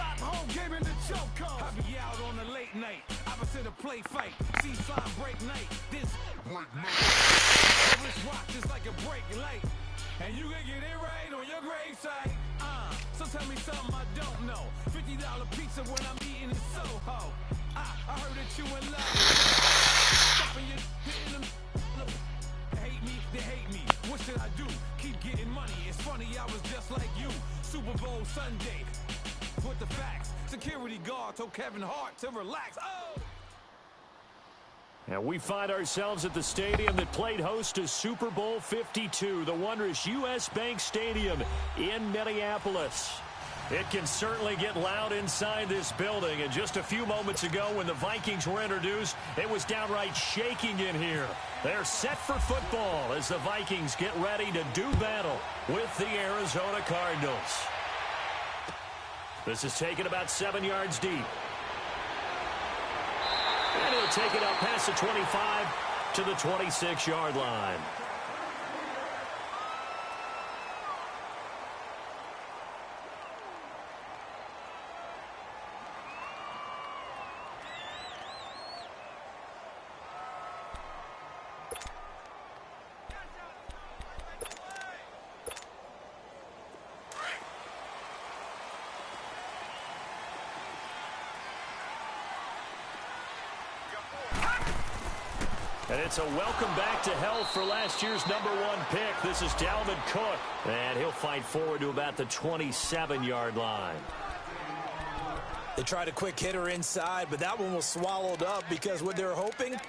top home, gave in the chokehold. I be out on a late night, opposite a play fight. C-sign break night, this break night. Wrist rock just like a break light. And you can get it right on your gravesite. So tell me something I don't know. $50 pizza when I'm eating in Soho. I heard that you in love. Stopping your in the hate me, they hate me. What should I do? Keep getting money. It's funny, I was just like you. Super Bowl Sunday. With the facts. Security guard told Kevin Hart to relax. Oh! And we find ourselves at the stadium that played host to Super Bowl 52, the wondrous U.S. Bank Stadium in Minneapolis. It can certainly get loud inside this building, and just a few moments ago when the Vikings were introduced, it was downright shaking in here. They're set for football as the Vikings get ready to do battle with the Arizona Cardinals. This is taken about 7 yards deep. And he'll take it up past the 25 to the 26-yard line. And it's a welcome back to health for last year's #1 pick. This is Dalvin Cook. And he'll fight forward to about the 27-yard line. They tried a quick hitter inside, but that one was swallowed up because what they're hoping,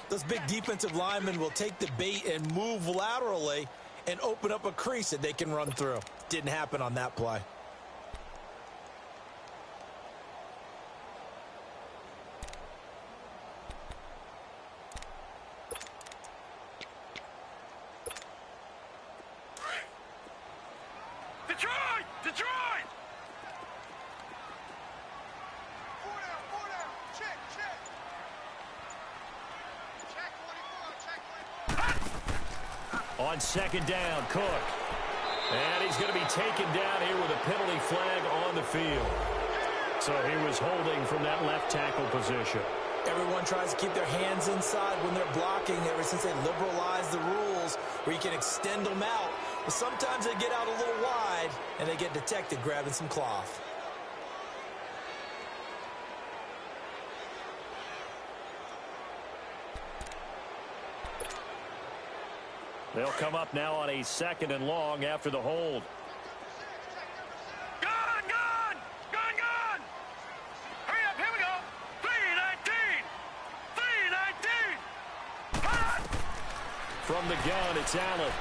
those big defensive linemen will take the bait and move laterally and open up a crease that they can run through. Didn't happen on that play. On second down, Cook. And he's going to be taken down here with a penalty flag on the field. So he was holding from that left tackle position. Everyone tries to keep their hands inside when they're blocking ever since they liberalized the rules where you can extend them out. But sometimes they get out a little wide and they get detected grabbing some cloth. They'll come up now on a 2nd and long after the hold. Gun! Gun! Gun! Gun! Hurry up, here we go! 319! 319! From the gun, it's Allen.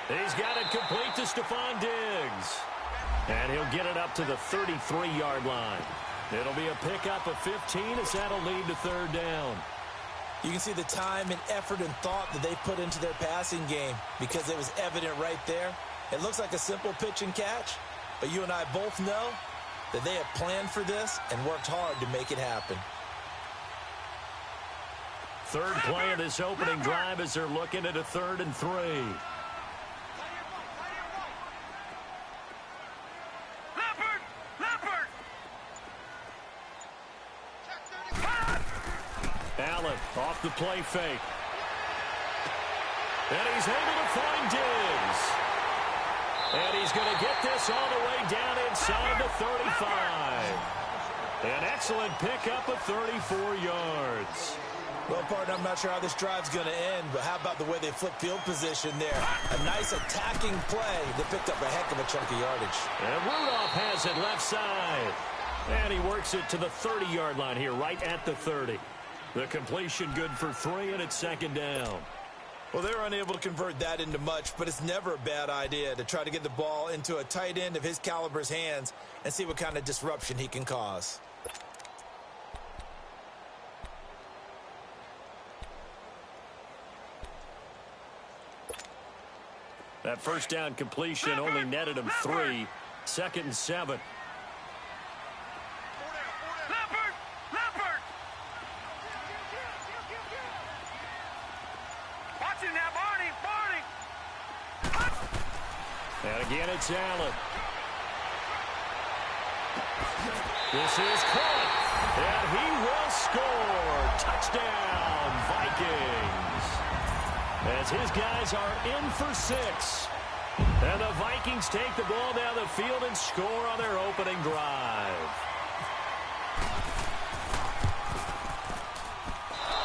He's got it complete to Stephon Diggs. And he'll get it up to the 33-yard line. It'll be a pickup of 15 as that'll lead to 3rd down. You can see the time and effort and thought that they put into their passing game because it was evident right there. It looks like a simple pitch and catch, but you and I both know that they have planned for this and worked hard to make it happen. Third play of this opening drive as they're looking at a 3rd and 3. Allen off the play fake. And he's able to find Diggs. And he's going to get this all the way down inside the 35. An excellent pickup of 34 yards. Well, partner, I'm not sure how this drive's going to end, but how about the way they flip field position there? A nice attacking play that picked up a heck of a chunk of yardage. And Rudolph has it left side. And he works it to the 30-yard line here, right at the 30. The completion good for 3, and it's 2nd down. Well, they were unable to convert that into much, but it's never a bad idea to try to get the ball into a tight end of his caliber's hands and see what kind of disruption he can cause. That first down completion only netted him 3. 2nd and 7. And again, it's Allen. This is caught, and he will score. Touchdown, Vikings. As his guys are in for 6. And the Vikings take the ball down the field and score on their opening drive.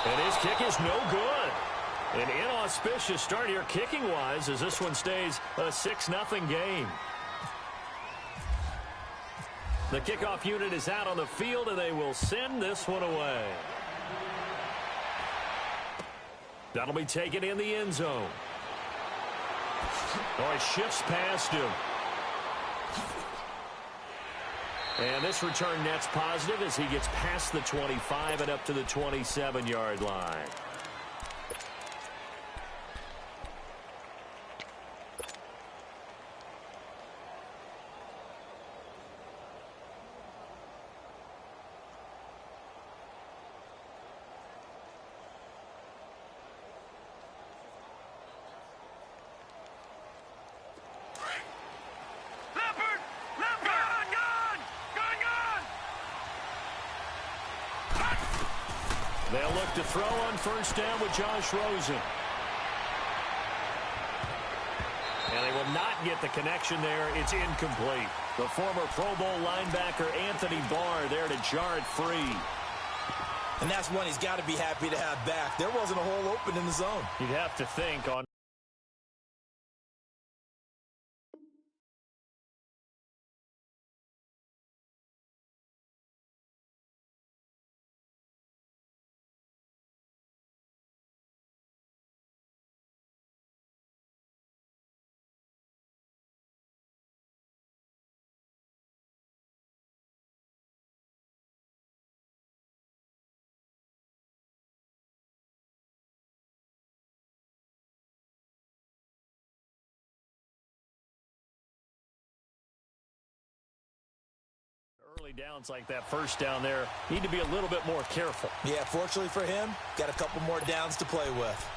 And his kick is no good. An inauspicious start here kicking-wise as this one stays a 6-0 game. The kickoff unit is out on the field, and they will send this one away. That'll be taken in the end zone. Oh, he shifts past him. And this return net's positive as he gets past the 25 and up to the 27-yard line. They'll look to throw on first down with Josh Rosen. And they will not get the connection there. It's incomplete. The former Pro Bowl linebacker Anthony Barr there to jar it free. And that's one he's got to be happy to have back. There wasn't a hole open in the zone. You'd have to think on. Early downs like that first down there need to be a little bit more careful. Yeah, fortunately for him, got a couple more downs to play with.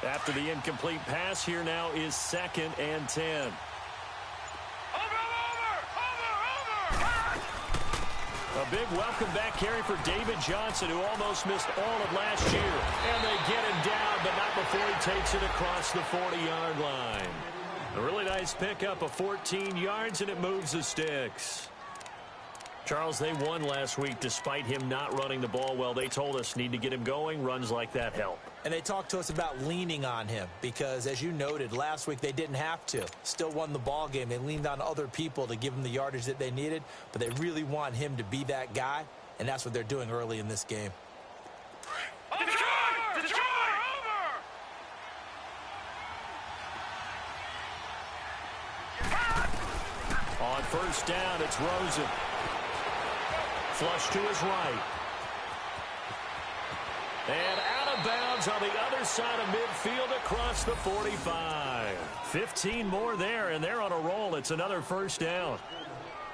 After the incomplete pass, here now is 2nd and 10. A big welcome back carry for David Johnson, who almost missed all of last year. And they get him down, but not before he takes it across the 40-yard line. A really nice pickup of 14 yards, and it moves the sticks. Charles, they won last week despite him not running the ball well. They told us need to get him going. Runs like that help. And they talked to us about leaning on him because, as you noted, last week they didn't have to. Still won the ball game. They leaned on other people to give them the yardage that they needed, but they really want him to be that guy, and that's what they're doing early in this game. On first down, it's Rosen. Flush to his right. And out of bounds on the other side of midfield across the 45. 15 more there, and they're on a roll. It's another first down.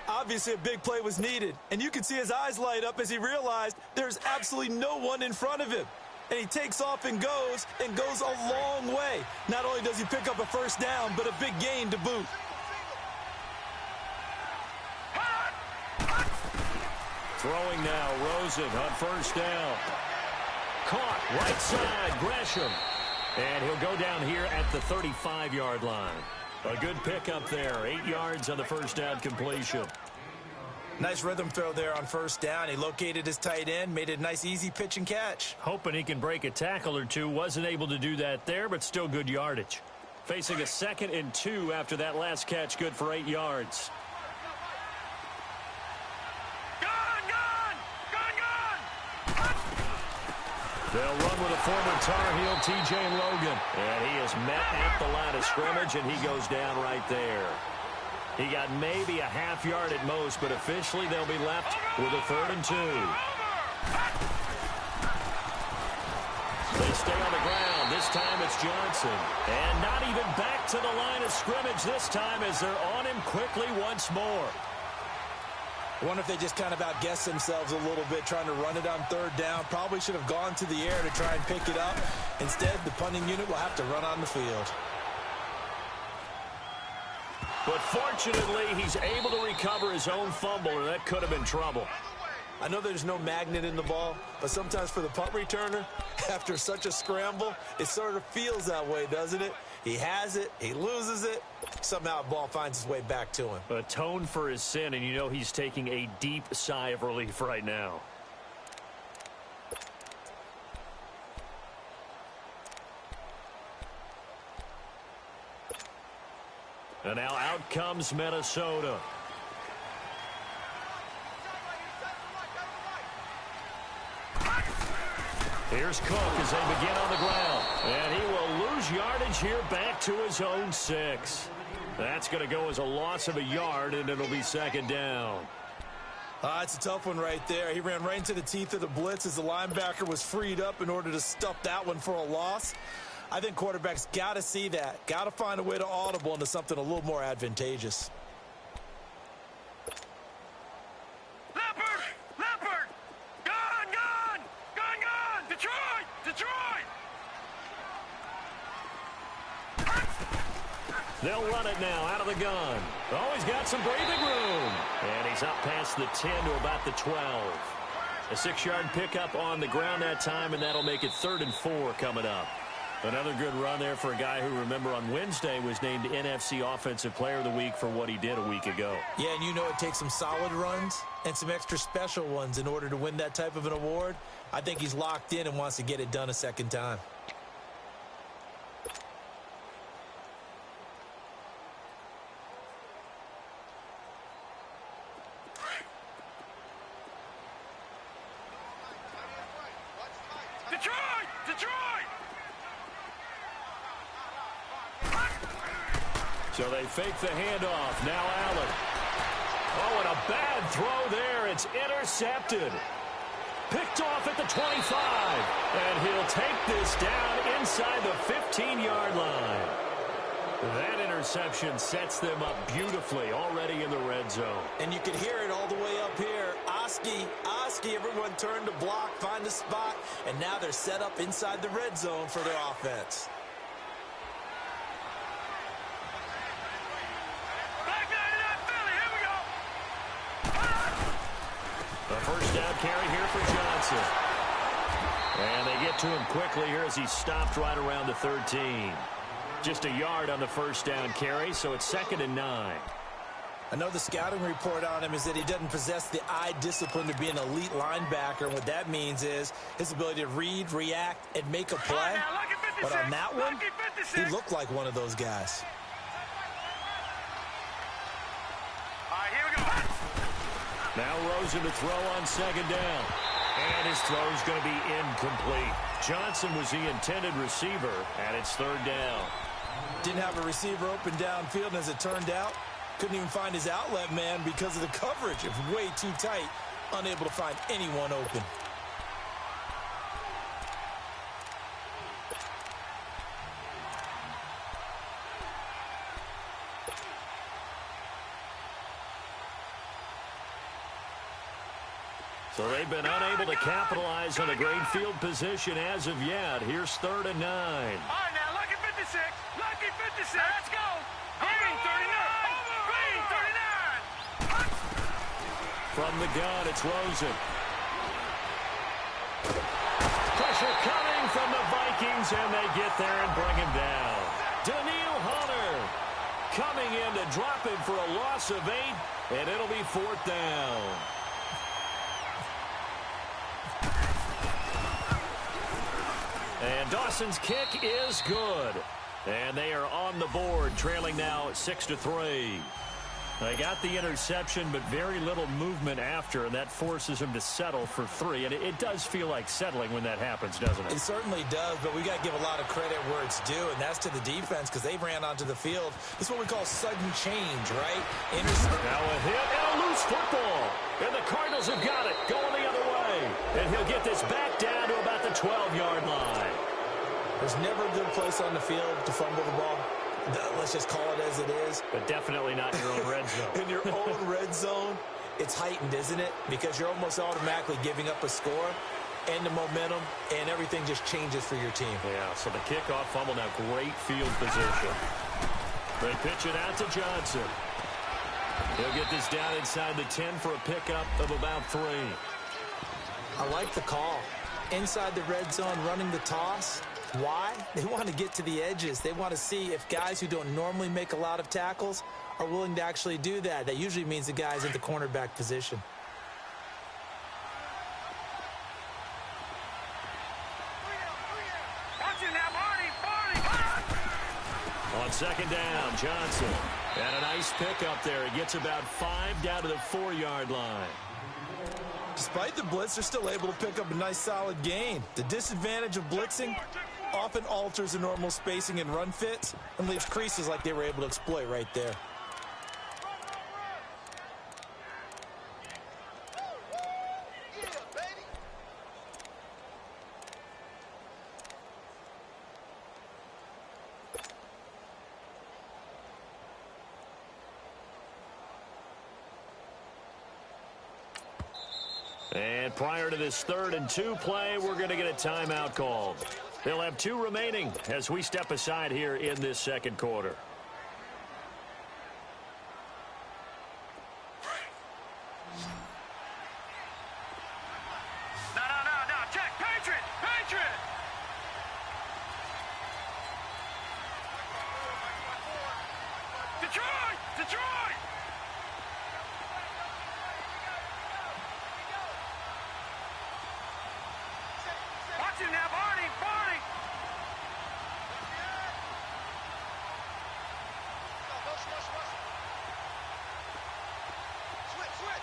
Obviously, a big play was needed, and you can see his eyes light up as he realized there's absolutely no one in front of him. And he takes off and goes a long way. Not only does he pick up a first down, but a big gain to boot. Throwing now, Rosen on first down. Caught, right side, Gresham. And he'll go down here at the 35-yard line. A good pickup there, 8 yards on the first down completion. Nice rhythm throw there on first down. He located his tight end, made it a nice, easy pitch and catch. Hoping he can break a tackle or two. Wasn't able to do that there, but still good yardage. Facing a 2nd and 2 after that last catch, good for 8 yards. They'll run with a former Tar Heel, T.J. Logan. And he is met at the line of scrimmage, and he goes down right there. He got maybe a half yard at most, but officially they'll be left with a 3rd and 2. They stay on the ground. This time it's Johnson. And not even back to the line of scrimmage this time as they're on him quickly once more. I wonder if they just kind of outguessed themselves a little bit trying to run it on third down. Probably should have gone to the air to try and pick it up. Instead, the punting unit will have to run on the field. But fortunately, he's able to recover his own fumble, or that could have been trouble. I know there's no magnet in the ball, but sometimes for the punt returner, after such a scramble, it sort of feels that way, doesn't it? He has it, he loses it, somehow the ball finds its way back to him. Atone for his sin, and you know he's taking a deep sigh of relief right now. And now out comes Minnesota. Here's Cook as they begin on the ground. And he will lose yardage here back to his own 6. That's going to go as a loss of a yard, and it'll be second down. It's a tough one right there. He ran right into the teeth of the blitz as the linebacker was freed up in order to stuff that one for a loss. I think quarterbacks got to see that. Got to find a way to audible into something a little more advantageous. They'll run it now out of the gun. Oh, he's got some breathing room. And he's up past the 10 to about the 12. A 6-yard pickup on the ground that time, and that'll make it 3rd and 4 coming up. Another good run there for a guy who, remember, on Wednesday was named NFC Offensive Player of the Week for what he did a week ago. Yeah, and you know it takes some solid runs and some extra special ones in order to win that type of an award. I think he's locked in and wants to get it done a second time. So they fake the handoff. Now Allen. Oh, and a bad throw there. It's intercepted. Picked off at the 25. And he'll take this down inside the 15-yard line. That interception sets them up beautifully already in the red zone. And you can hear it all the way up here. Oski, everyone turned to block, find a spot, and now they're set up inside the red zone for their offense. A first down carry here for Johnson. And they get to him quickly here as he stopped right around the 13. Just a yard on the first down carry, so it's 2nd and 9. I know the scouting report on him is that he doesn't possess the eye discipline to be an elite linebacker, and what that means is his ability to read, react, and make a play. But on that one, he looked like one of those guys. Now Rosen to throw on 2nd down. And his throw is going to be incomplete. Johnson was the intended receiver, and it's 3rd down. Didn't have a receiver open downfield, and as it turned out, couldn't even find his outlet man because of the coverage. It was way too tight, unable to find anyone open. So they've been unable to capitalize on a great field position as of yet. Here's 3rd and 9. All right, now, lucky 56. Lucky 56. Let's go. Green 39. Green 39. From the gun, it's Rosen. Pressure coming from the Vikings, and they get there and bring him down. Daniil Hunter coming in to drop him for a loss of 8, and it'll be 4th down. And Dawson's kick is good. And they are on the board, trailing now 6-3. They got the interception, but very little movement after, and that forces them to settle for 3. And it does feel like settling when that happens, doesn't it? It certainly does, but we got to give a lot of credit where it's due, and that's to the defense because they ran onto the field. This is what we call sudden change, right? Now a hit and a loose football. And the Cardinals have got it, going the other way. And he'll get this back down to about the 12-yard line. There's never a good place on the field to fumble the ball. Let's just call it as it is. But definitely not in your own red zone. In your own red zone, it's heightened, isn't it? Because you're almost automatically giving up a score and the momentum, and everything just changes for your team. Yeah, so the kickoff fumble, now great field position. They pitch it out to Johnson. He'll get this down inside the 10 for a pickup of about 3. I like the call. Inside the red zone, running the toss. Why? They want to get to the edges. They want to see if guys who don't normally make a lot of tackles are willing to actually do that. That usually means the guy's at the cornerback position. On second down, Johnson. And a nice pickup there. He gets about 5 down to the 4-yard line. Despite the blitz, they're still able to pick up a nice solid gain. The disadvantage of blitzing often alters the normal spacing and run fits and leaves creases like they were able to exploit right there. And prior to this 3rd and 2 play, we're going to get a timeout called. They'll have 2 remaining as we step aside here in this second quarter. No, check, Patriot! Detroit! Watch him now, Barney!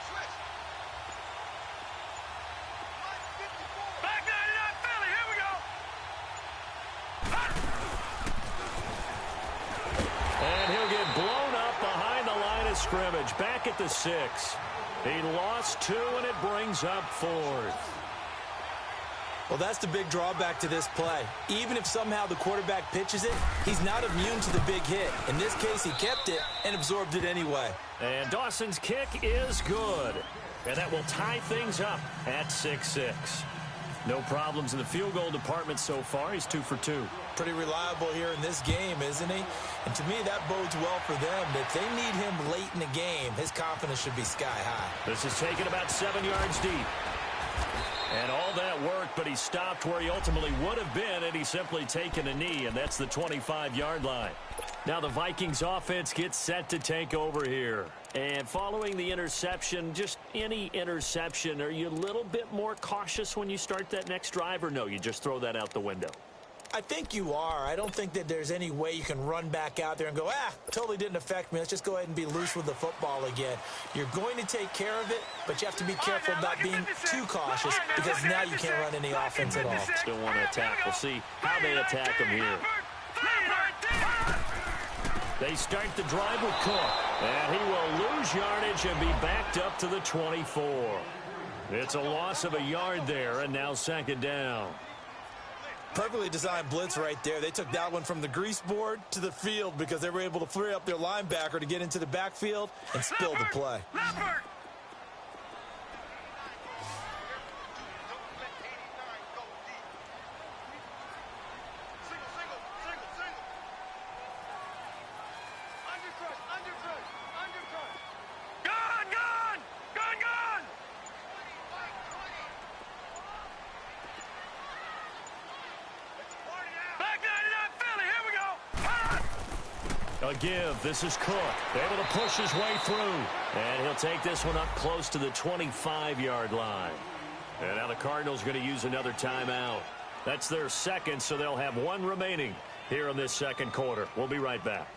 Switch! Back 99 Philly, here we go! And he'll get blown up behind the line of scrimmage. Back at the 6. He lost 2, and it brings up 4th. Well, that's the big drawback to this play. Even if somehow the quarterback pitches it, he's not immune to the big hit. In this case, he kept it and absorbed it anyway. And Dawson's kick is good. And that will tie things up at 6-6. No problems in the field goal department so far. He's 2 for 2. Pretty reliable here in this game, isn't he? And to me, that bodes well for them. If they need him late in the game, his confidence should be sky high. This is taken about 7 yards deep. And all that worked, but he stopped where he ultimately would have been, and he's simply taken a knee, and that's the 25-yard line. Now the Vikings offense gets set to take over here. And following the interception, just any interception, are you a little bit more cautious when you start that next drive, or no, you just throw that out the window? I think you are. I don't think that there's any way you can run back out there and go, totally didn't affect me. Let's just go ahead and be loose with the football again. You're going to take care of it, but you have to be careful about being too cautious because now you can't run any offense at all. Still want to attack. We'll see how they attack him here. They start the drive with Cook, and he will lose yardage and be backed up to the 24. It's a loss of a yard there, and now second down. Perfectly designed blitz right there. They took that one from the grease board to the field because they were able to free up their linebacker to get into the backfield and spill the play. A give. This is Cook. Able to push his way through. And he'll take this one up close to the 25-yard line. And now the Cardinals going to use another timeout. That's their second, so they'll have 1 remaining here in this second quarter. We'll be right back.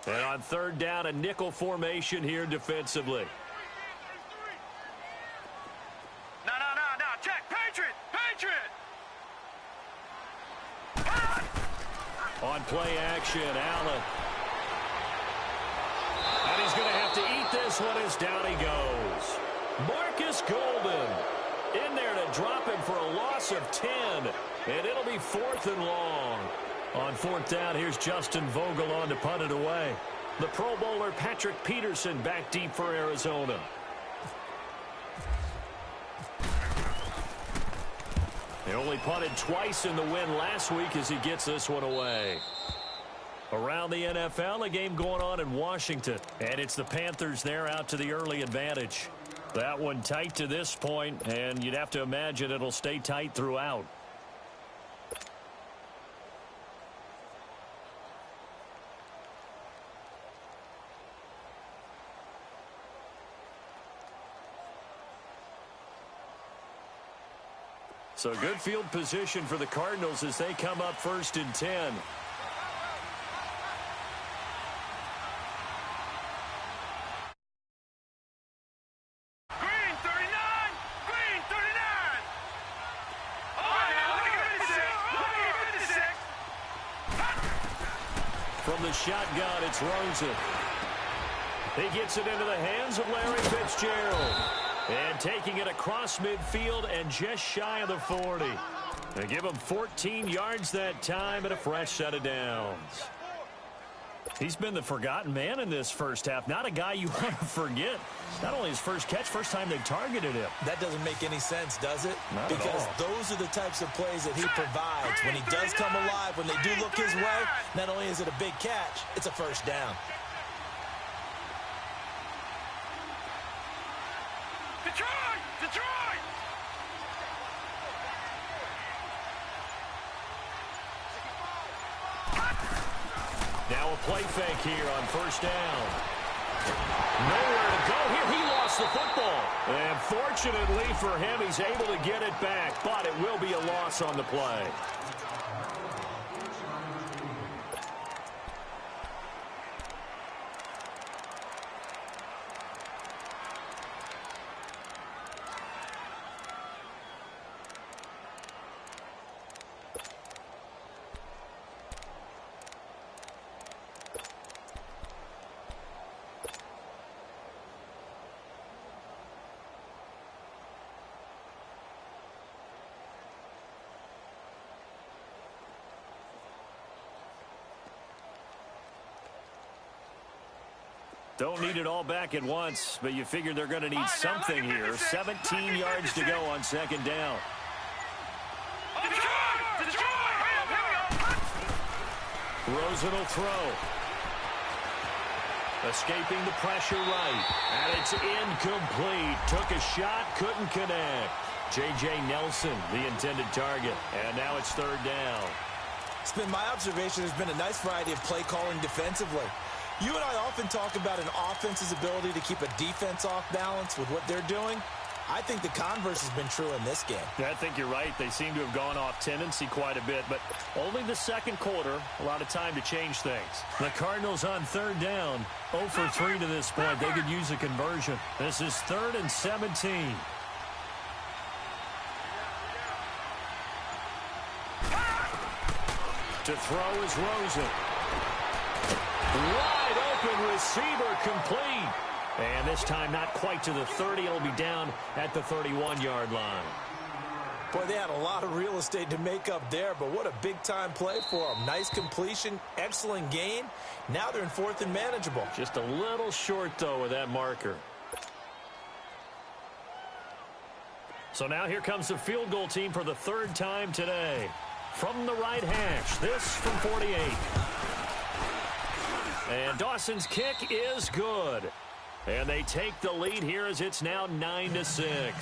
And on third down, a nickel formation here defensively. On play action, Allen. And he's going to have to eat at this one as down he goes. Marcus Golden in there to drop him for a loss of 10. And it'll be 4th and long. On 4th down, here's Justin Vogel on to punt it away. The Pro Bowler Patrick Peterson back deep for Arizona. He only punted twice in the win last week as he gets this one away. Around the NFL, a game going on in Washington. And it's the Panthers there out to the early advantage. That one tight to this point, and you'd have to imagine it'll stay tight throughout. So good field position for the Cardinals as they come up 1st and 10. Green 39! Green 39! All right, now, look at 56! Look at 56! From the shotgun, it's Rosen. He gets it into the hands of Larry Fitzgerald. And taking it across midfield and just shy of the 40. They give him 14 yards that time and a fresh set of downs. He's been the forgotten man in this first half. Not a guy you want to forget. Not only his first catch, first time they targeted him. That doesn't make any sense, does it? Not because at all. Those are the types of plays that he provides. When he does come alive, when they do look his way, not only is it a big catch, it's a first down. Detroit! Detroit! Now a play fake here on 1st down. Nowhere to go here. He lost the football. And fortunately for him, he's able to get it back, but it will be a loss on the play. Don't need it all back at once, but you figure they're going to need something here. 17 yards to go on 2nd down. Rosen will throw. Escaping the pressure right. And it's incomplete. Took a shot, couldn't connect. J.J. Nelson, the intended target. And now it's 3rd down. It's been my observation there's been a nice variety of play calling defensively. You and I often talk about an offense's ability to keep a defense off balance with what they're doing. I think the converse has been true in this game. Yeah, I think you're right. They seem to have gone off tendency quite a bit, but only the 2nd quarter, a lot of time to change things. The Cardinals on 3rd down, 0 for 3 to this point. They could use a conversion. This is 3rd and 17. To throw is Rosen. Wide open receiver complete. And this time not quite to the 30. It'll be down at the 31-yard line. Boy, they had a lot of real estate to make up there, but what a big-time play for them. Nice completion, excellent gain. Now they're in 4th and manageable. Just a little short, though, with that marker. So now here comes the field goal team for the 3rd time today. From the right hash, this from 48. And Dawson's kick is good. And they take the lead here as it's now 9-6.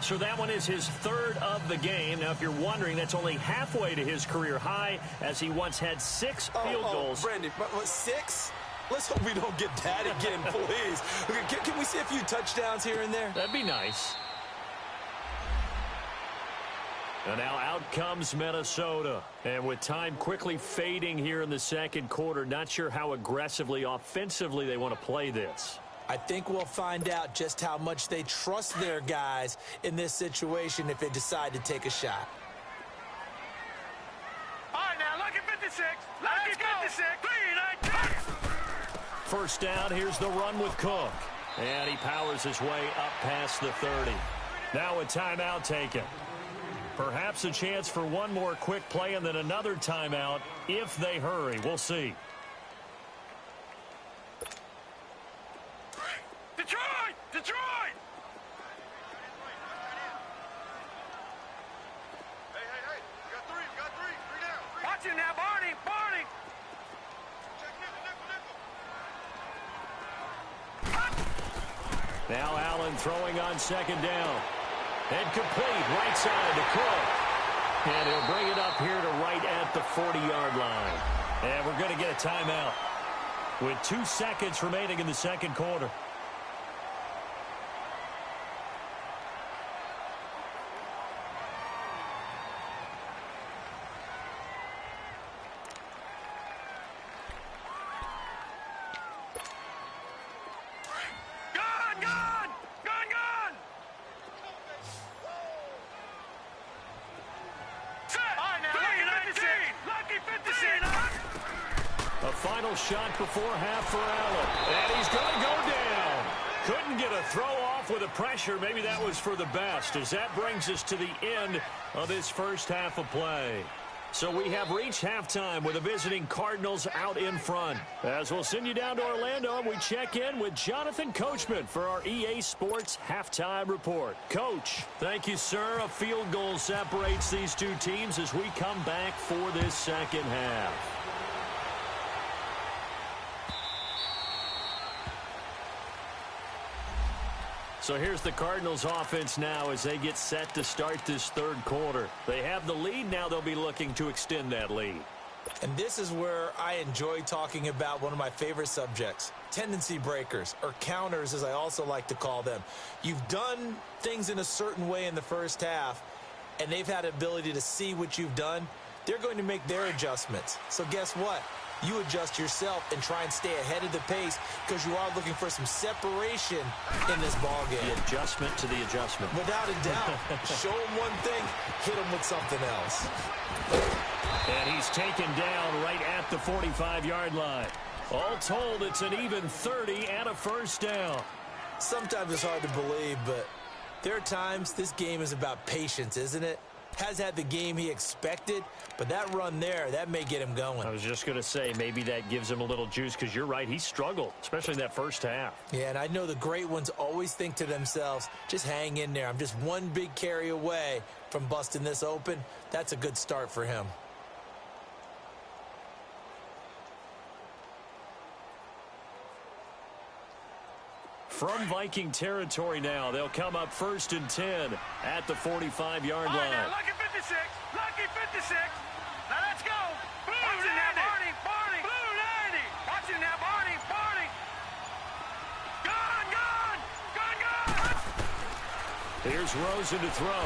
So that one is his 3rd of the game. Now, if you're wondering, that's only halfway to his career high as he once had 6 field goals. Brandon, what, 6? Let's hope we don't get that again, please. Can we see a few touchdowns here and there? That'd be nice. And now out comes Minnesota. And with time quickly fading here in the 2nd quarter, not sure how aggressively, offensively they want to play this. I think we'll find out just how much they trust their guys in this situation if they decide to take a shot. All right, now, look at 56. Look at 56. first down. Here's the run with Cook. And he powers his way up past the 30. Now a timeout taken. Perhaps a chance for one more quick play and then another timeout if they hurry. We'll see. Detroit! Detroit! Hey, you got three down. Watch it now, Barney. Check nickel. Now Allen throwing on second down. And complete, right side to Cook. And he'll bring it up here to right at the 40-yard line. And we're going to get a timeout with 2 seconds remaining in the second quarter. Shot before half for Allen. And he's going to go down. Couldn't get a throw off with the pressure. Maybe that was for the best, as that brings us to the end of this first half of play. So we have reached halftime with the visiting Cardinals out in front. As we'll send you down to Orlando, we check in with Jonathan Coachman for our EA Sports Halftime Report. Coach, thank you, sir. A field goal separates these two teams as we come back for this second half. So here's the Cardinals offense now as they get set to start this third quarter. They have the lead. Now they'll be looking to extend that lead. And this is where I enjoy talking about one of my favorite subjects, tendency breakers, or counters as I also like to call them. You've done things in a certain way in the first half, and they've had the ability to see what you've done. They're going to make their adjustments. So guess what? You adjust yourself and try and stay ahead of the pace because you are looking for some separation in this ball game. The adjustment to the adjustment. Without a doubt. Show them one thing, hit them with something else. And he's taken down right at the 45-yard line. All told, it's an even 30 and a first down. Sometimes it's hard to believe, but there are times this game is about patience, isn't it? Has had the game he expected, but that run there, that may get him going. I was just going to say, maybe that gives him a little juice because you're right, he struggled, especially in that first half. Yeah, and I know the great ones always think to themselves, just hang in there. I'm just one big carry away from busting this open. That's a good start for him. From Viking territory now, they'll come up 1st and 10 at the 45-yard line. Now, lucky 56, lucky 56. Now let's go. Blue 90. Barney. Blue 90. Watch it now, Barney. Gone. Here's Rosen to throw.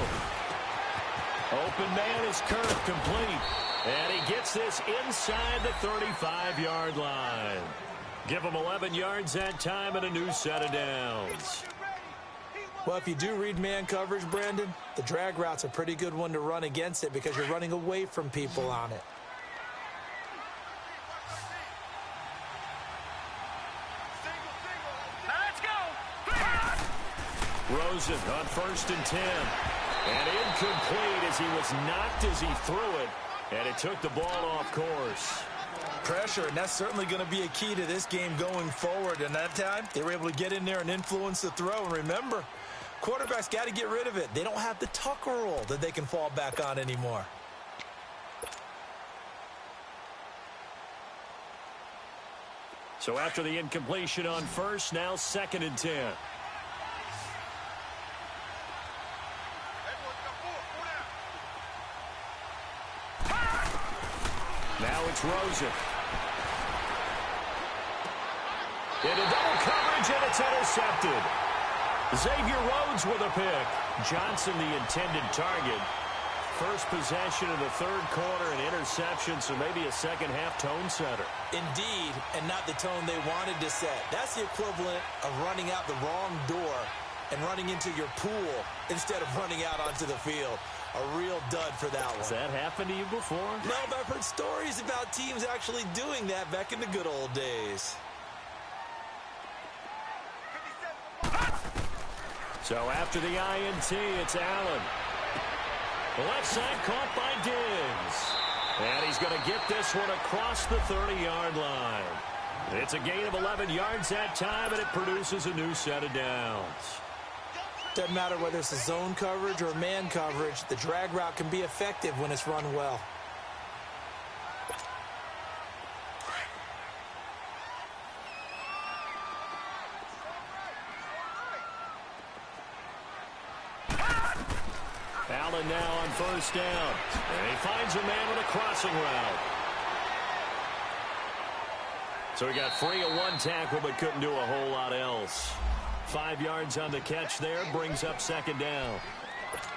Open man is Kirk, complete. And he gets this inside the 35-yard line. Give him 11 yards that time and a new set of downs. Well, if you do read man coverage, Brandon, the drag route's a pretty good one to run against it because you're running away from people on it. Now let's go. Rosen on 1st and 10. And incomplete as he was knocked as he threw it. And it took the ball off course. Pressure, and that's certainly going to be a key to this game going forward. And that time, they were able to get in there and influence the throw. And remember, quarterbacks got to get rid of it. They don't have the Tucker rule that they can fall back on anymore. So after the incompletion on 1st, now 2nd and 10. Now it's Rosen. Into double coverage, and it's intercepted. Xavier Rhodes with a pick. Johnson the intended target. First possession of the third quarter, an interception, so maybe a second half tone setter. Indeed, and not the tone they wanted to set. That's the equivalent of running out the wrong door and running into your pool instead of running out onto the field. A real dud for that one. Has that happened to you before? No, but I've heard stories about teams actually doing that back in the good old days. So after the INT, it's Allen. The left side caught by Diggs. And he's going to get this one across the 30-yard line. It's a gain of 11 yards that time, and it produces a new set of downs. Doesn't matter whether it's a zone coverage or man coverage, the drag route can be effective when it's run well. Allen now on first down. And he finds a man with a crossing route. So he got free of one tackle but couldn't do a whole lot else. 5 yards on the catch there, brings up second down.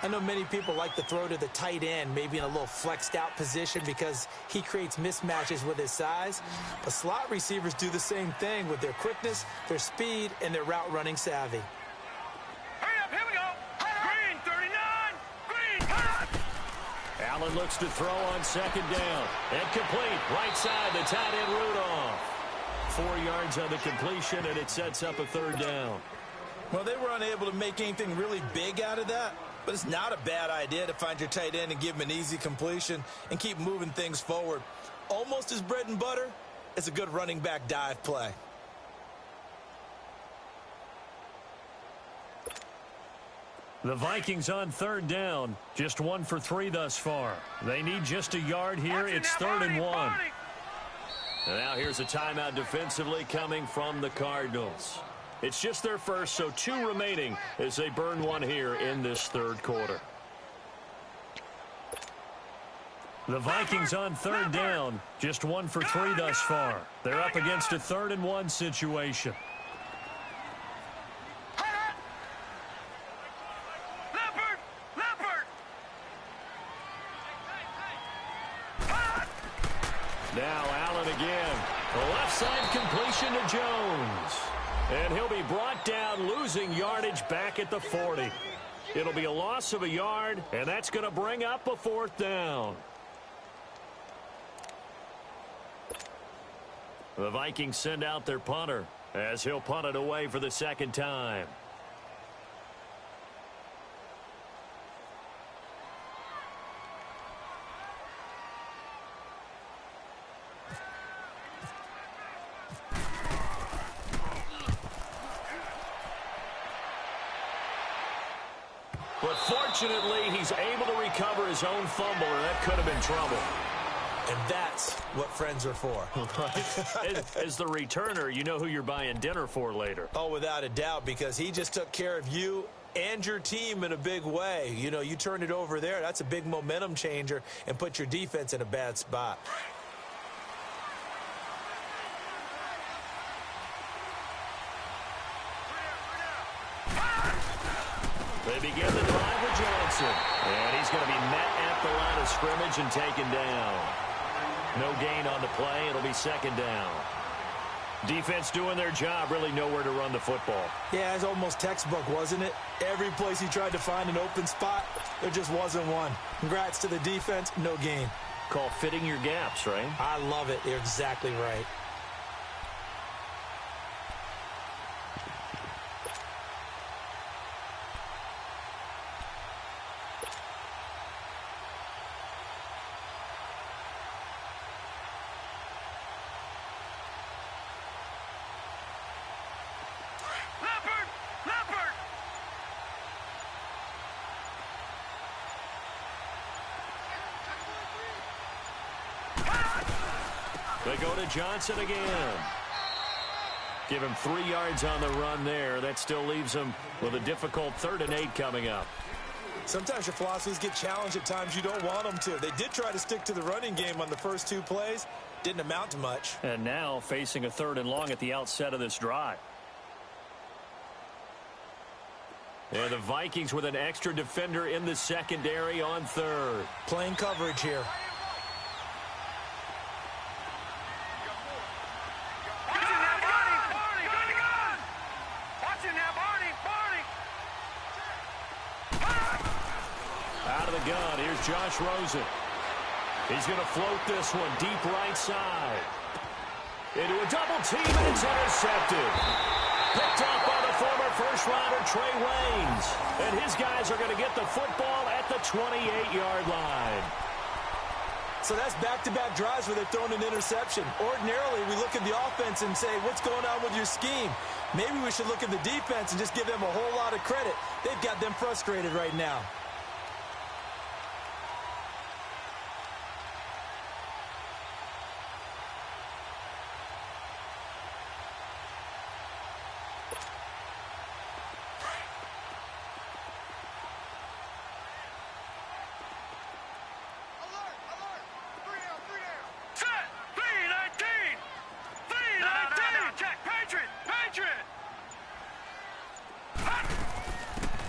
I know many people like to throw to the tight end, maybe in a little flexed out position because he creates mismatches with his size. But slot receivers do the same thing with their quickness, their speed, and their route running savvy. Hurry up, here we go. Green, 39. Green, hurry up. Allen looks to throw on second down. And complete, right side, the tight end Rudolph. 4 yards on the completion, and it sets up a third down. Well, they were unable to make anything really big out of that, but it's not a bad idea to find your tight end and give him an easy completion and keep moving things forward. Almost his bread and butter. It's a good running back dive play. The Vikings on third down, just 1 for 3 thus far. They need just a yard here. It's third and 1. And now here's a timeout defensively coming from the Cardinals. It's just their first, so 2 remaining as they burn one here in this third quarter. The Vikings on third down, just 1 for 3 thus far. They're up against a 3rd and 1 situation. Now Allen again. The left side completion to Jones. And he'll be brought down, losing yardage back at the 40. It'll be a loss of a yard, and that's going to bring up a 4th down. The Vikings send out their punter as he'll punt it away for the 2nd time. But fortunately, he's able to recover his own fumble, or that could have been trouble. And that's what friends are for. Right? As the returner, you know who you're buying dinner for later. Oh, without a doubt, because he just took care of you and your team in a big way. You know, you turned it over there. That's a big momentum changer and put your defense in a bad spot. They begin the drive with Johnson. And he's going to be met at the line of scrimmage and taken down. No gain on the play. It'll be 2nd down. Defense doing their job, really nowhere to run the football. Yeah, it's almost textbook, wasn't it? Every place he tried to find an open spot, there just wasn't one. Congrats to the defense, no gain. Called fitting your gaps, right? I love it. You're exactly right. They go to Johnson again. Give him 3 yards on the run there. That still leaves him with a difficult 3rd and 8 coming up. Sometimes your philosophies get challenged at times you don't want them to. They did try to stick to the running game on the first 2 plays. Didn't amount to much. And now facing a 3rd and long at the outset of this drive. And the Vikings with an extra defender in the secondary on 3rd. Playing coverage here. Out of the gun, here's Josh Rosen. He's going to float this one deep right side. Into a double team, and it's intercepted. Picked off by the former first-rounder Trey Waynes. And his guys are going to get the football at the 28-yard line. So that's back-to-back drives where they're throwing an interception. Ordinarily, we look at the offense and say, what's going on with your scheme? Maybe we should look at the defense and just give them a whole lot of credit. They've got them frustrated right now.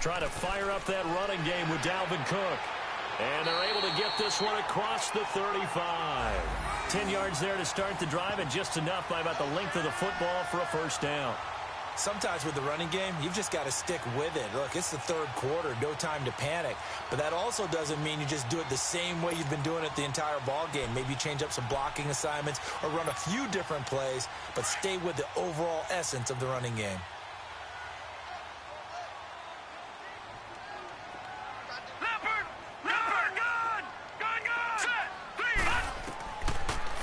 Trying to fire up that running game with Dalvin Cook. And they're able to get this one across the 35. 10 yards there to start the drive, and just enough by about the length of the football for a first down. Sometimes with the running game, you've just got to stick with it. Look, it's the third quarter, no time to panic. But that also doesn't mean you just do it the same way you've been doing it the entire ball game. Maybe change up some blocking assignments or run a few different plays, but stay with the overall essence of the running game.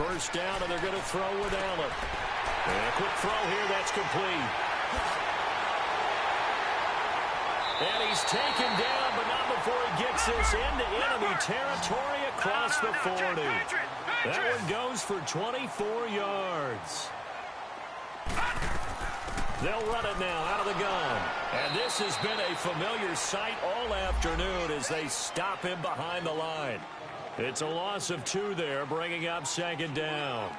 First down, and they're going to throw with Allen. And a quick throw here, that's complete. And he's taken down, but not before he gets this into enemy territory across the 40. That one goes for 24 yards. They'll run it now out of the gun. And this has been a familiar sight all afternoon as they stop him behind the line. It's a loss of 2 there, bringing up second down.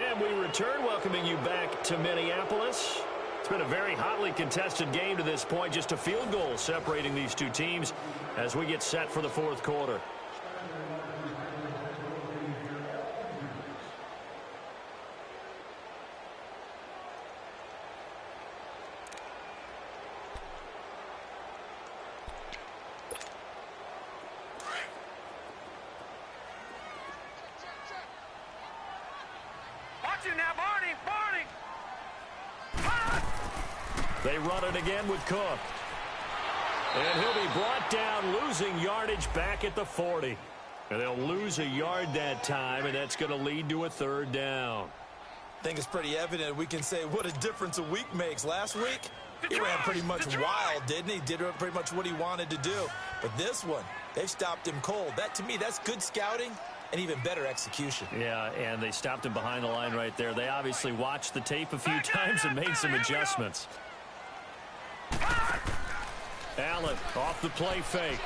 And we return, welcoming you back to Minneapolis. It's been a very hotly contested game to this point. Just a field goal separating these two teams as we get set for the fourth quarter. They run it again with Cook. And he'll be brought down, losing yardage back at the 40. And they'll lose a yard that time, and that's going to lead to a third down. I think it's pretty evident. We can say what a difference a week makes. Last week, he ran pretty much wild, didn't he? Did pretty much what he wanted to do. But this one, they've stopped him cold. That, to me, that's good scouting and even better execution. Yeah, and they stopped him behind the line right there. They obviously watched the tape a few times and made some adjustments. Allen off the play fake.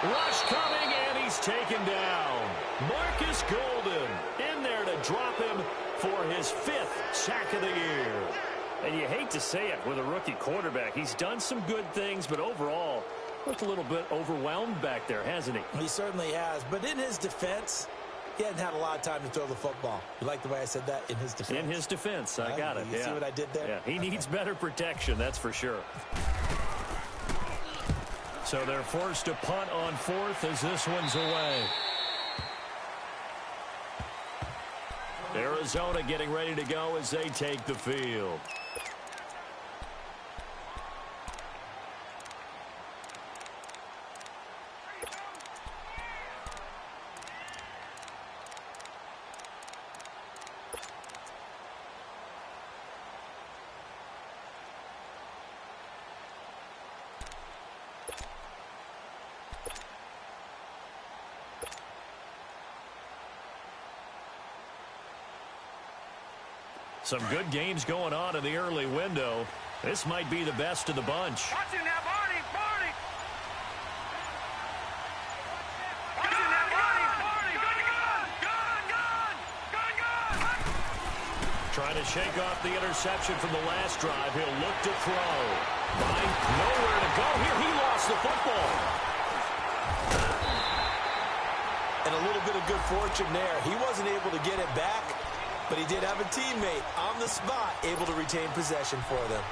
Rush coming, and he's taken down. Marcus Golden in there to drop him for his 5th sack of the year. And you hate to say it with a rookie quarterback. He's done some good things, but overall, looked a little bit overwhelmed back there, hasn't he? He certainly has. But in his defense, he hadn't had a lot of time to throw the football. You like the way I said that? In his defense. In his defense. I got it. You see what I did there? Yeah, he needs better protection, that's for sure. So they're forced to punt on 4th as this one's away. Arizona getting ready to go as they take the field. Some good games going on in the early window. This might be the best of the bunch. Watch him now, Barney! Watch him now, Barney! Gun! Trying to shake off the interception from the last drive. He'll look to throw. Find nowhere to go here. He lost the football. And a little bit of good fortune there. He wasn't able to get it back, but he did have a teammate on the spot able to retain possession for them.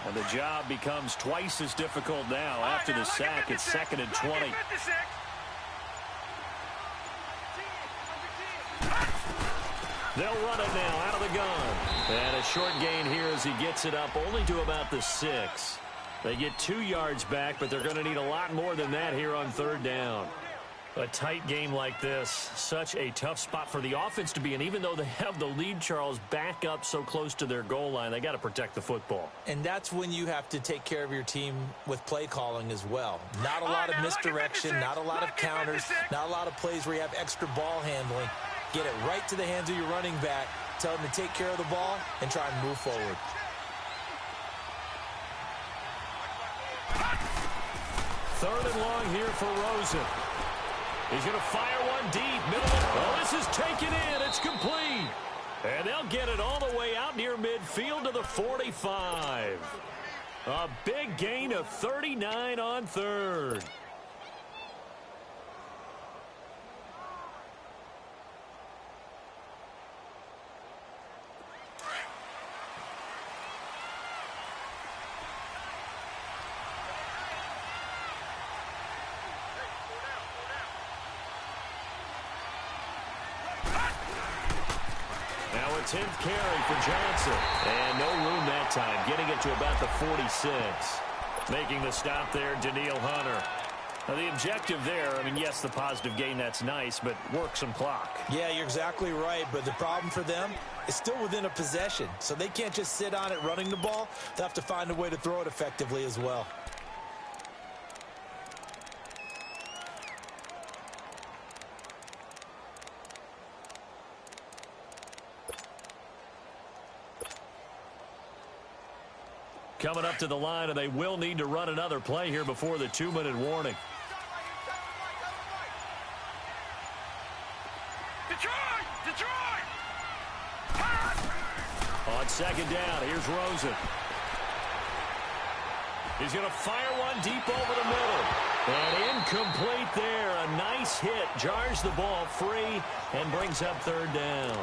And the job becomes twice as difficult now after the sack. It's 2nd and 20. They'll run it now out of the gun. And a short gain here as he gets it up only to about the 6. They get 2 yards back, but they're going to need a lot more than that here on 3rd down. A tight game like this, such a tough spot for the offense to be in. Even though they have the lead, Charles, back up so close to their goal line, they got to protect the football. And that's when you have to take care of your team with play calling as well. Not a lot of misdirection, not a lot of counters, not a lot of plays where you have extra ball handling. Get it right to the hands of your running back, tell him to take care of the ball, and try and move forward. Third and long here for Rosen. He's going to fire one deep. Middle. Oh, this is taken in. It's complete. And they'll get it all the way out near midfield to the 45. A big gain of 39 on 3rd. Now a 10th carry for Johnson. And no room that time, getting it to about the 46. Making the stop there, Daniil Hunter. Now the objective there, I mean, yes, the positive gain, that's nice, but work some clock. Yeah, you're exactly right, but the problem for them is still within a possession. So they can't just sit on it running the ball. They'll have to find a way to throw it effectively as well. Coming up to the line, and they will need to run another play here before the 2-minute warning. Detroit! On 2nd down, here's Rosen. He's going to fire one deep over the middle. And incomplete there. A nice hit. Jars the ball free and brings up 3rd down.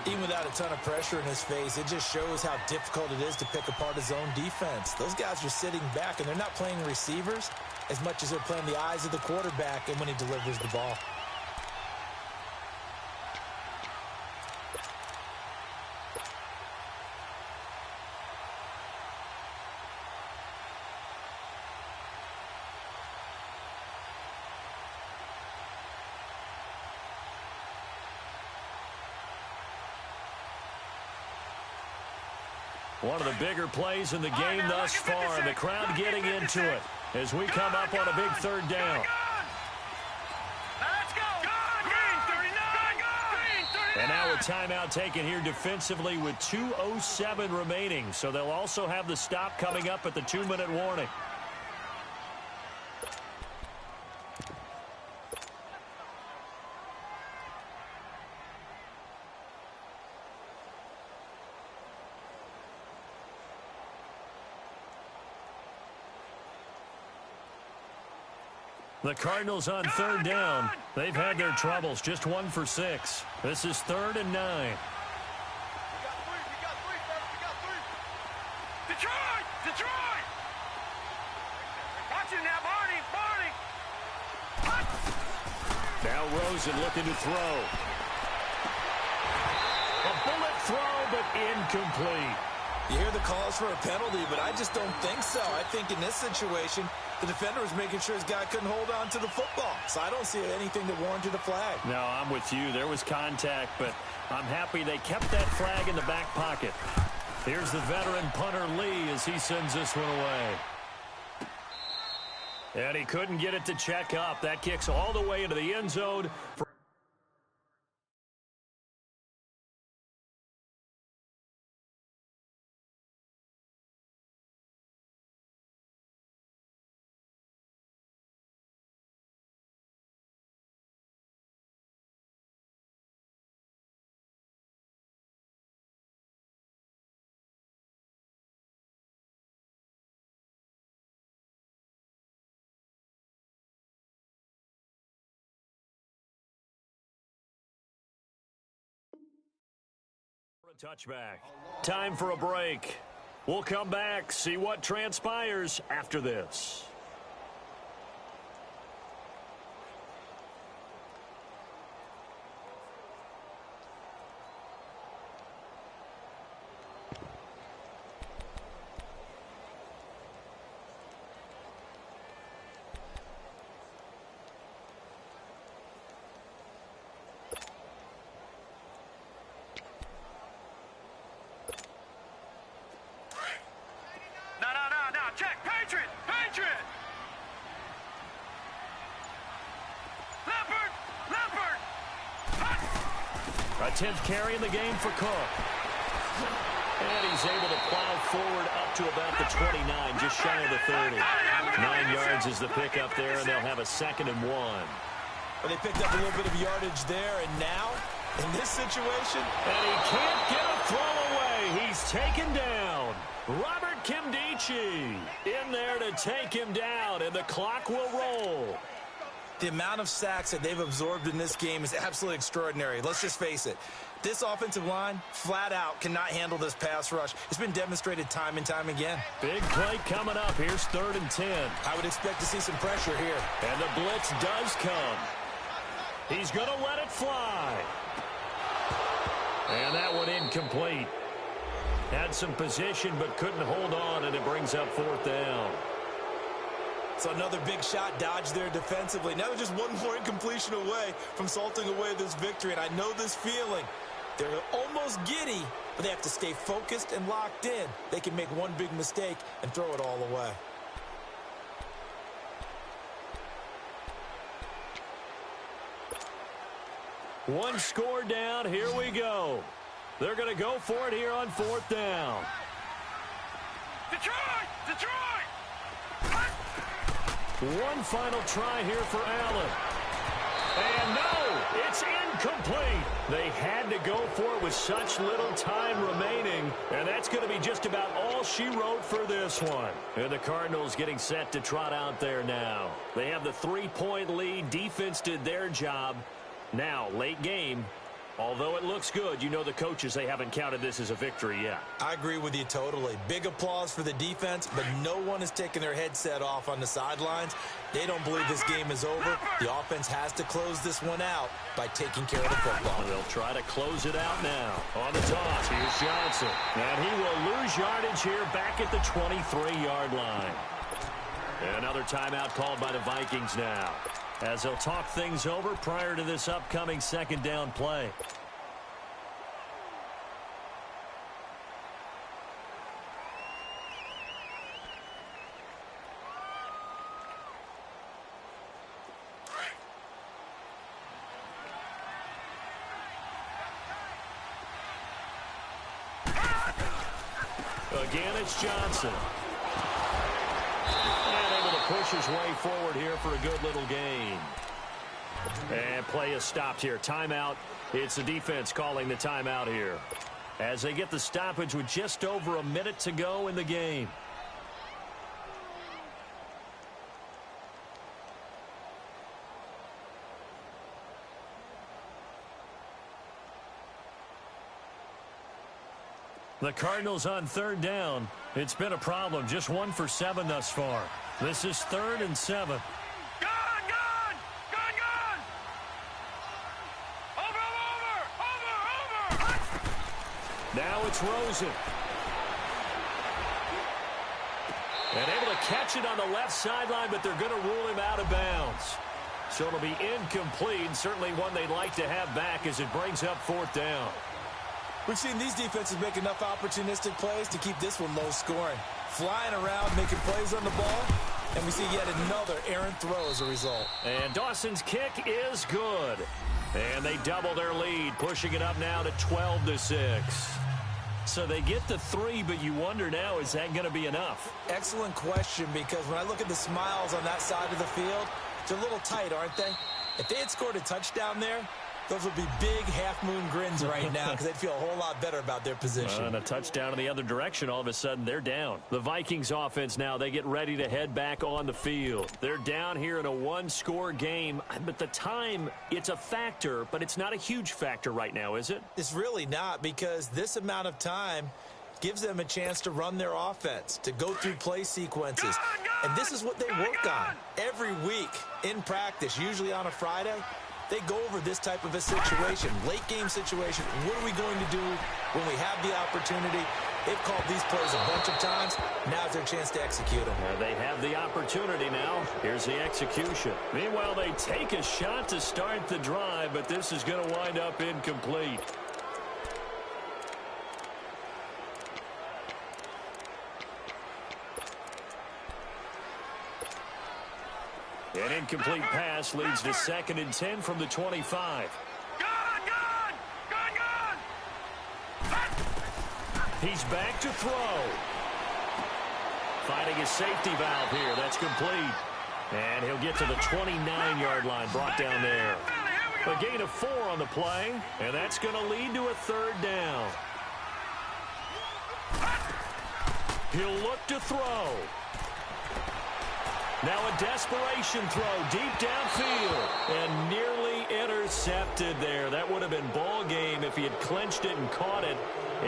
Even without a ton of pressure in his face, it just shows how difficult it is to pick apart his own defense. Those guys are sitting back, and they're not playing receivers as much as they're playing the eyes of the quarterback and when he delivers the ball. One of the bigger plays in the game thus far, and the crowd getting into it as we come up on a big 3rd down. Let's go! Green 39! And now a timeout taken here defensively with 2:07 remaining. So they'll also have the stop coming up at the 2-minute warning. The Cardinals on 3rd down. They've had their troubles. Just 1 for 6. This is 3rd and 9. We got three, Detroit! Watch him now, Barney! Now Rosen looking to throw. A bullet throw, but incomplete. You hear the calls for a penalty, but I just don't think so. I think in this situation, the defender was making sure his guy couldn't hold on to the football. So I don't see anything that warranted a flag. No, I'm with you. There was contact, but I'm happy they kept that flag in the back pocket. Here's the veteran punter Lee as he sends this one away. And he couldn't get it to check up. That kicks all the way into the end zone. A touchback. Time for a break. We'll come back, see what transpires after this. Check, Patriot! Patriot! Leopard! A 10th carry in the game for Cook. And he's able to plow forward up to about the 29, just shy of the 30. 9 yards is the pickup there, and they'll have a 2nd and 1. Well, they picked up a little bit of yardage there, and now, in this situation... And he can't get a throw away. He's taken down. Robert Kimdichie in there to take him down, and the clock will roll. The amount of sacks that they've absorbed in this game is absolutely extraordinary. Let's just face it. This offensive line, flat out, cannot handle this pass rush. It's been demonstrated time and time again. Big play coming up. Here's 3rd and 10. I would expect to see some pressure here. And the blitz does come. He's going to let it fly. And that one incomplete. Had some position but couldn't hold on, and it brings up 4th down. So another big shot dodged there defensively. Now they're just one more incompletion away from salting away this victory, and I know this feeling. They're almost giddy, but they have to stay focused and locked in. They can make one big mistake and throw it all away. One score down. Here we go. They're going to go for it here on 4th down. Detroit! One final try here for Allen. And no, it's incomplete. They had to go for it with such little time remaining, and that's going to be just about all she wrote for this one. And the Cardinals getting set to trot out there now. They have the 3-point lead. Defense did their job. Now, late game. Although it looks good, you know the coaches, they haven't counted this as a victory yet. I agree with you totally. Big applause for the defense, but no one is taking their headset off on the sidelines. They don't believe this game is over. The offense has to close this one out by taking care of the football. They'll try to close it out now. On the toss, here's Johnson. And he will lose yardage here back at the 23-yard line. Another timeout called by the Vikings now, as they'll talk things over prior to this upcoming 2nd down play. Again, it's Johnson. Push his way forward here for a good little gain. And play is stopped here. Timeout. It's the defense calling the timeout here, as they get the stoppage with just over a minute to go in the game. The Cardinals on 3rd down. It's been a problem. Just 1 for 7 thus far. This is 3rd and 7. Gone! Over! Now it's Rosen. And able to catch it on the left sideline, but they're going to rule him out of bounds. So it'll be incomplete. Certainly one they'd like to have back as it brings up 4th down. We've seen these defenses make enough opportunistic plays to keep this one low scoring. Flying around, making plays on the ball, and we see yet another errant throw as a result. And Dawson's kick is good. And they double their lead, pushing it up now to 12-6. So they get the 3, but you wonder now, is that going to be enough? Excellent question, because when I look at the smiles on that side of the field, they're a little tight, aren't they? If they had scored a touchdown there, those would be big half-moon grins right now because they'd feel a whole lot better about their position. And a touchdown in the other direction, all of a sudden they're down. The Vikings offense now, they get ready to head back on the field. They're down here in a 1-score game, but the time, it's a factor, but it's not a huge factor right now, is it? It's really not, because this amount of time, gives them a chance to run their offense, to go through play sequences. And this is what they work on every week in practice, usually on a Friday. They go over this type of a situation, late game situation. What are we going to do when we have the opportunity? They've called these plays a bunch of times. Now's their chance to execute them. They have the opportunity now. Here's the execution. Meanwhile, they take a shot to start the drive, but this is going to wind up incomplete. An incomplete pass leads to 2nd and 10 from the 25. He's back to throw. Finding his safety valve here. That's complete. And he'll get to the 29-yard line, brought down there. A gain of 4 on the play, and that's going to lead to a 3rd down. He'll look to throw. Now a desperation throw deep downfield and nearly intercepted there. That would have been ball game if he had clinched it and caught it.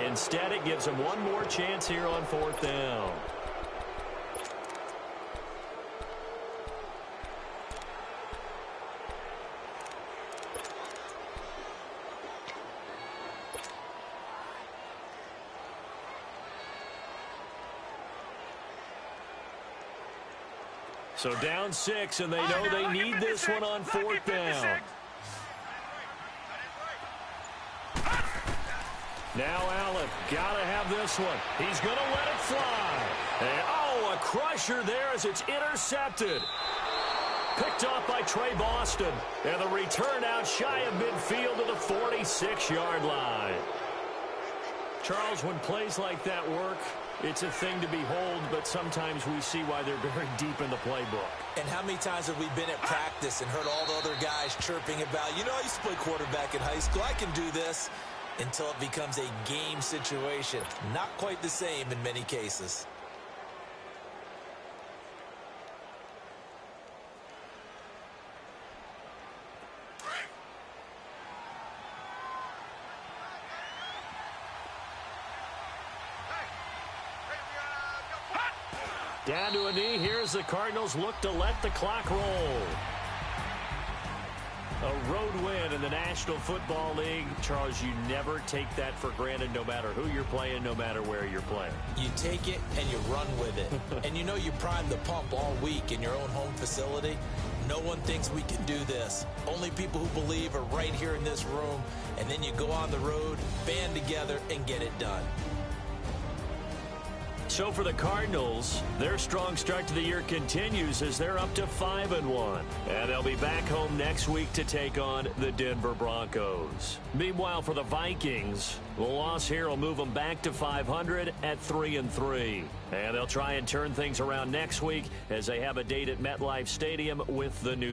Instead, it gives him one more chance here on 4th down. So down 6, and they know they need this one on 4th down. Now Allen, gotta have this one. He's gonna let it fly. And, oh, a crusher there as it's intercepted. Picked off by Trey Boston. And the return out shy of midfield to the 46-yard line. Charles, when plays like that work, it's a thing to behold, but sometimes we see why they're very deep in the playbook. And how many times have we been at practice and heard all the other guys chirping about, you know, I used to play quarterback in high school, I can do this, until it becomes a game situation. Not quite the same in many cases. Down to a knee. Here's the Cardinals look to let the clock roll. A road win in the National Football League. Charles, you never take that for granted no matter who you're playing, no matter where you're playing. You take it and you run with it. And you know you prime the pump all week in your own home facility. No one thinks we can do this. Only people who believe are right here in this room. And then you go on the road, band together, and get it done. So for the Cardinals, their strong start to the year continues as they're up to 5-1. And they'll be back home next week to take on the Denver Broncos. Meanwhile, for the Vikings, the loss here will move them back to 500 at 3-3. And they'll try and turn things around next week as they have a date at MetLife Stadium with the new